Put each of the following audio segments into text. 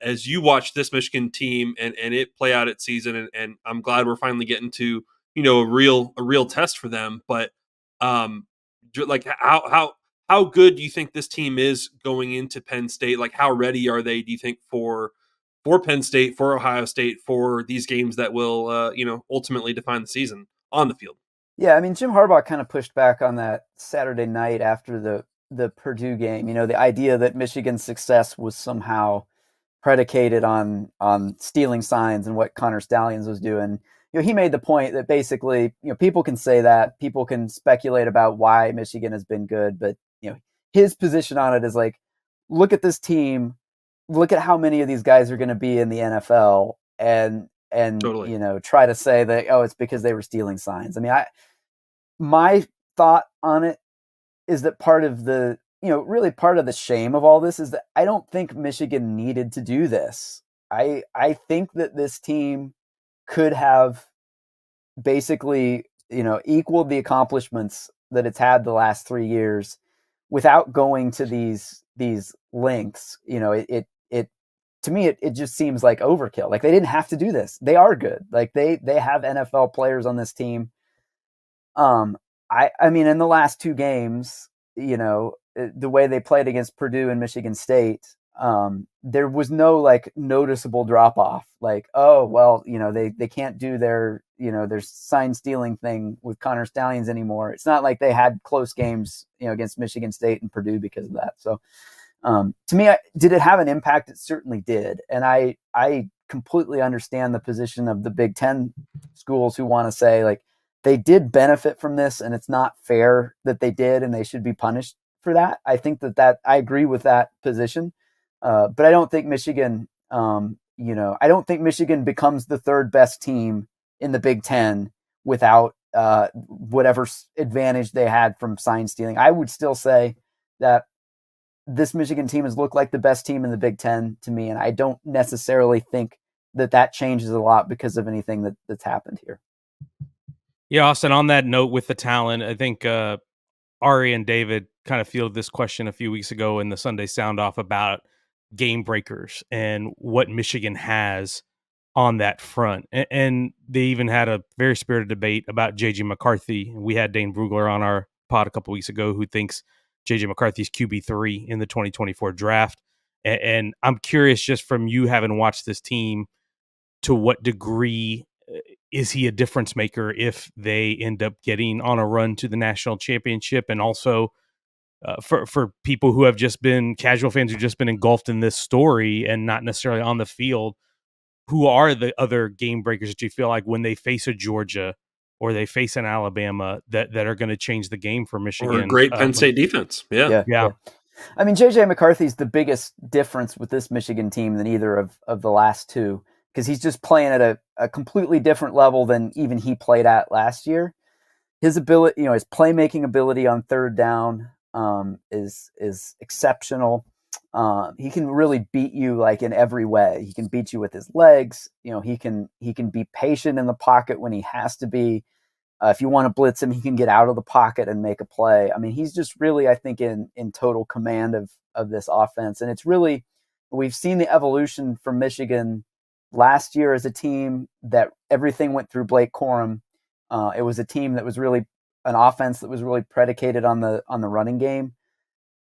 as you watch this Michigan team and it play out its season, and I'm glad we're finally getting to, a real test for them. But like how good do you think this team is going into Penn State? Like how ready are they, do you think, for Penn State, for Ohio State, for these games that will ultimately define the season on the field? Yeah, I mean, Jim Harbaugh kind of pushed back on that Saturday night after the Purdue game. The idea that Michigan's success was somehow predicated on stealing signs and what Connor Stallions was doing. He made the point that basically, people can say that, people can speculate about why Michigan has been good, but his position on it is like, look at this team, look at how many of these guys are going to be in the NFL, and Totally. try to say that, oh, it's because they were stealing signs. I mean, my thought on it is that part of the really part of the shame of all this is that I don't think Michigan needed to do this. I think that this team could have basically equaled the accomplishments that it's had the last 3 years without going to these lengths. It to me it just seems like overkill. Like they didn't have to do this. They are good. Like they have NFL players on this team. I mean, in the last 2 games, the way they played against Purdue and Michigan State, there was no like noticeable drop off. Like, oh well, they can't do their sign stealing thing with Connor Stallions anymore. It's not like they had close games, against Michigan State and Purdue because of that. So, to me, did it have an impact? It certainly did, and I completely understand the position of the Big Ten schools who want to say like they did benefit from this, and it's not fair that they did, and they should be punished for that. I think that I agree with that position, but I don't think Michigan, I don't think Michigan becomes the 3rd best team in the Big Ten without whatever advantage they had from sign stealing. I would still say that this Michigan team has looked like the best team in the Big Ten to me, and I don't necessarily think that changes a lot because of anything that's happened here. Yeah, Austin, on that note with the talent, I think Ari and David kind of fielded this question a few weeks ago in the Sunday Sound Off about game breakers and what Michigan has on that front. And they even had a very spirited debate about J.J. McCarthy. We had Dane Brugler on our pod a couple weeks ago who thinks J.J. McCarthy's QB3 in the 2024 draft. And I'm curious, just from you having watched this team, to what degree is he a difference maker if they end up getting on a run to the national championship? And also for people who have just been casual fans who've just been engulfed in this story and not necessarily on the field, who are the other game breakers that you feel like when they face a Georgia or they face an Alabama that are going to change the game for Michigan? Or a great Penn State defense. Yeah. I mean, J.J. McCarthy's the biggest difference with this Michigan team than either of the last two, because he's just playing at a completely different level than even he played at last year. His ability, his playmaking ability on 3rd down is exceptional. He can really beat you like in every way. He can beat you with his legs. He can be patient in the pocket when he has to be. If you want to blitz him, he can get out of the pocket and make a play. I mean, he's just really, I think, in total command of this offense. And it's really, we've seen the evolution from Michigan last year as a team that everything went through Blake Corum. It was a team that was really an offense that was really predicated on the running game.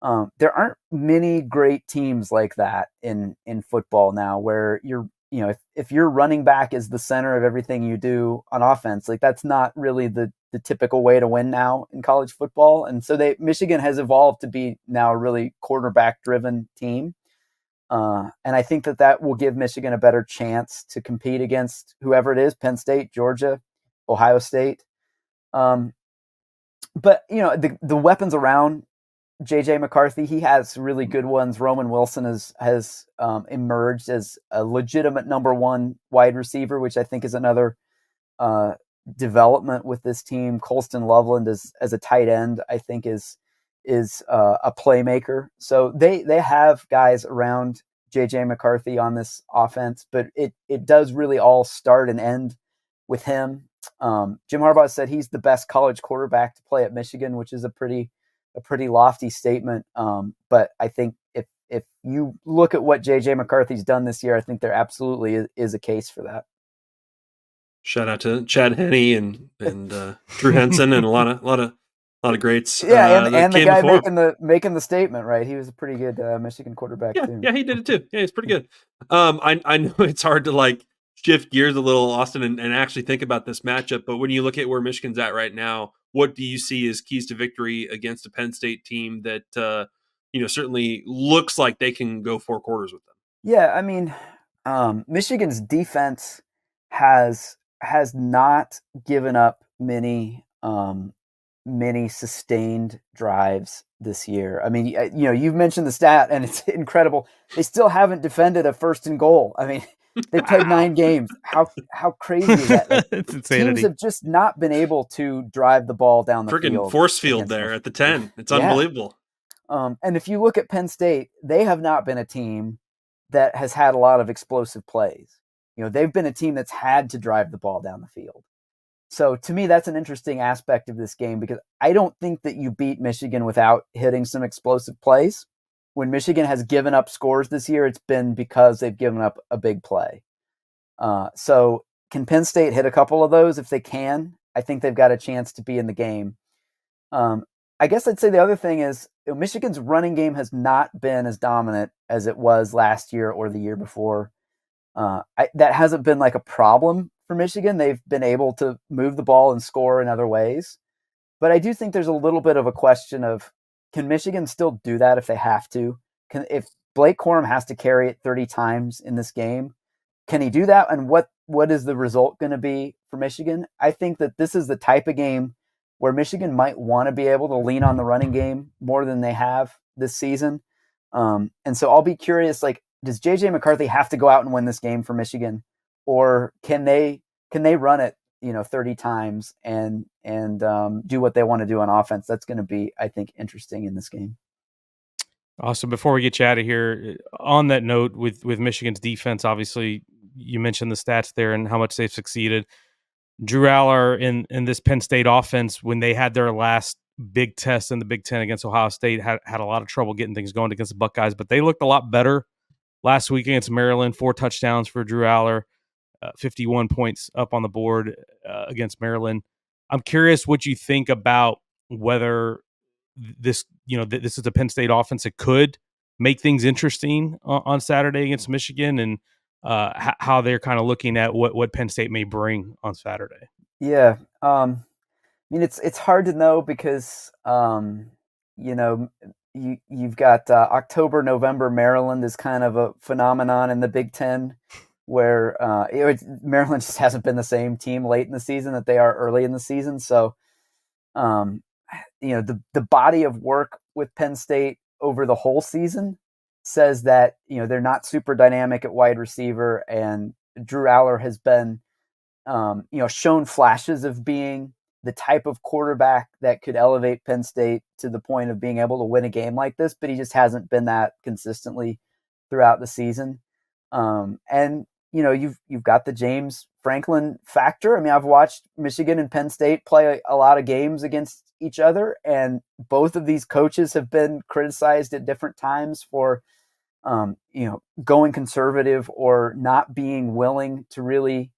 There aren't many great teams like that in football now, where if your running back is the center of everything you do on offense, like that's not really the typical way to win now in college football. And so Michigan has evolved to be now a really quarterback driven team. And I think that will give Michigan a better chance to compete against whoever it is, Penn State, Georgia, Ohio State. But the weapons around J.J. McCarthy, he has really good ones. Roman Wilson has emerged as a legitimate number 1 wide receiver, which I think is another development with this team. Colston Loveland as a tight end, I think is a playmaker. So they have guys around J.J. McCarthy on this offense, but it does really all start and end with him. Jim Harbaugh said he's the best college quarterback to play at Michigan, which is a pretty lofty statement. But I think if if you look at what J.J. McCarthy's done this year, I think there absolutely is a case for that. Shout out to Chad Henne and Drew Henson and a lot of greats. Yeah, that and the came guy before him. making the statement, right? He was a pretty good Michigan quarterback too. Yeah, he did it too. Yeah, he's pretty good. I know it's hard to like shift gears a little, Austin, and actually think about this matchup. But when you look at where Michigan's at right now, what do you see as keys to victory against a Penn State team that certainly looks like they can go 4 quarters with them? Yeah, I mean, Michigan's defense has not given up many sustained drives this year. I mean, you've mentioned the stat, and it's incredible. They still haven't defended a 1st and goal. I mean, they played 9 games. How crazy is that? Like, It's insanity. teams have just not been able to drive the ball down the Freaking field. force field there at the 10. It's unbelievable. And if you look at Penn State, they have not been a team that has had a lot of explosive plays. They've been a team that's had to drive the ball down the field. So to me, that's an interesting aspect of this game, because I don't think that you beat Michigan without hitting some explosive plays. When Michigan has given up scores this year, it's been because they've given up a big play. So can Penn State hit a couple of those? If they can, I think they've got a chance to be in the game. I guess I'd say the other thing is Michigan's running game has not been as dominant as it was last year or the year before. That hasn't been like a problem for Michigan. They've been able to move the ball and score in other ways. But I do think there's a little bit of a question of, can Michigan still do that if they have to? If Blake Corum has to carry it 30 times in this game, can he do that? And what is the result going to be for Michigan? I think that this is the type of game where Michigan might want to be able to lean on the running game more than they have this season. And so I'll be curious, like, does J.J. McCarthy have to go out and win this game for Michigan? Or can they run it, 30 times and do what they want to do on offense? That's going to be, I think, interesting in this game. Awesome. Before we get you out of here, on that note, with Michigan's defense, obviously you mentioned the stats there and how much they've succeeded. Drew Allar in this Penn State offense, when they had their last big test in the Big Ten against Ohio State, had a lot of trouble getting things going against the Buckeyes, but they looked a lot better last week against Maryland. 4 touchdowns for Drew Allar, 51 points up on the board against Maryland. I'm curious what you think about whether this is a Penn State offense that could make things interesting on Saturday against Michigan, and how they're kind of looking at what Penn State may bring on Saturday. Yeah. I mean, it's hard to know because, you've got October, November, Maryland is kind of a phenomenon in the Big Ten where Maryland just hasn't been the same team late in the season that they are early in the season. So, the body of work with Penn State over the whole season says that, they're not super dynamic at wide receiver, and Drew Allar has been, shown flashes of being the type of quarterback that could elevate Penn State to the point of being able to win a game like this, but he just hasn't been that consistently throughout the season. And you've got the James Franklin factor. I mean, I've watched Michigan and Penn State play a lot of games against each other, and both of these coaches have been criticized at different times for, going conservative or not being willing to really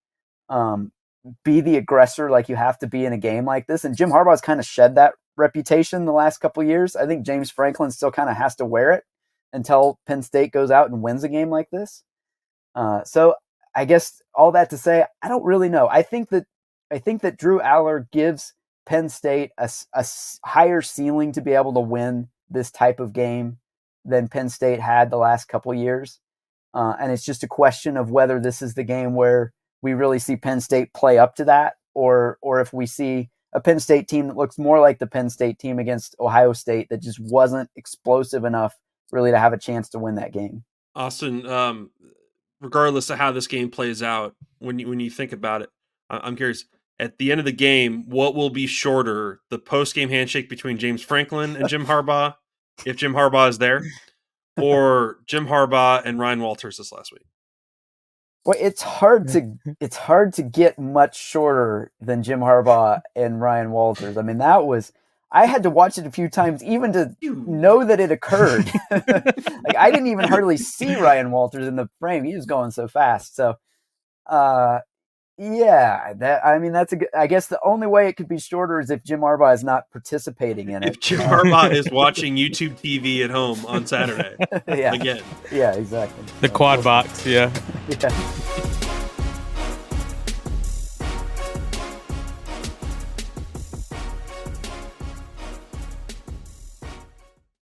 be the aggressor like you have to be in a game like this. And Jim Harbaugh's kind of shed that reputation the last couple of years. I think James Franklin still kind of has to wear it until Penn State goes out and wins a game like this. So I guess all that to say, I don't really know. I think that Drew Allar gives Penn State a higher ceiling to be able to win this type of game than Penn State had the last couple of years. And it's just a question of whether this is the game where we really see Penn State play up to that, or if we see a Penn State team that looks more like the Penn State team against Ohio State that just wasn't explosive enough really to have a chance to win that game. Austin, regardless of how this game plays out, when you think about it, I'm curious, at the end of the game, what will be shorter, the post-game handshake between James Franklin and Jim Harbaugh, if Jim Harbaugh is there, or Jim Harbaugh and Ryan Walters this last week? Well, it's hard to get much shorter than Jim Harbaugh and Ryan Walters. I mean, I had to watch it a few times even to know that it occurred. Like I didn't even hardly see Ryan Walters in the frame. He was going so fast. So, yeah, I guess the only way it could be shorter is if Jim Harbaugh is not participating in it. If Jim Harbaugh is watching YouTube TV at home on Saturday. Yeah. Again. Yeah, exactly. The quad box, yeah. Yeah.